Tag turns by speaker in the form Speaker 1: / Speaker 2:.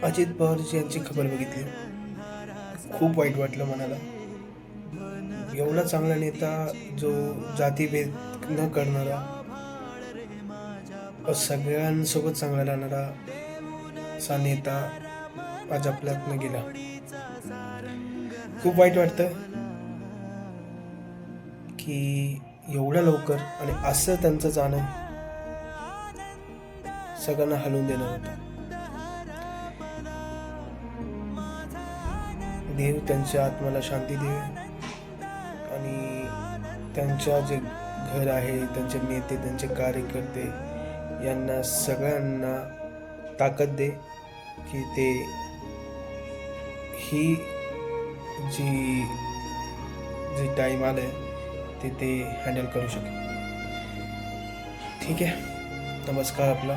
Speaker 1: अजित पवारजी यांची खबर बघितली, खूप वाईट वाटलं मनाला. एवढा चांगला नेता, जो जातीभेद न करणारा, सगळ्यांसोबत चांगला राहणारा असा नेता आज आपल्यातनं गेला. खूप वाईट वाटतं की एवढ्या लवकर आणि असं त्यांचं जाणं सगळ्यांना हलवून देणार होतं. देव त्यांच्या आत्म्याला शांती दे आणि त्यांच्या जे घर आहे, त्यांचे नेते, त्यांचे कार्यकर्ते यांना सगळ्यांना ताकद दे की ते ही जी जी टाईम आलाय ते हँडल करू शकेल. ठीक आहे, नमस्कार आपला.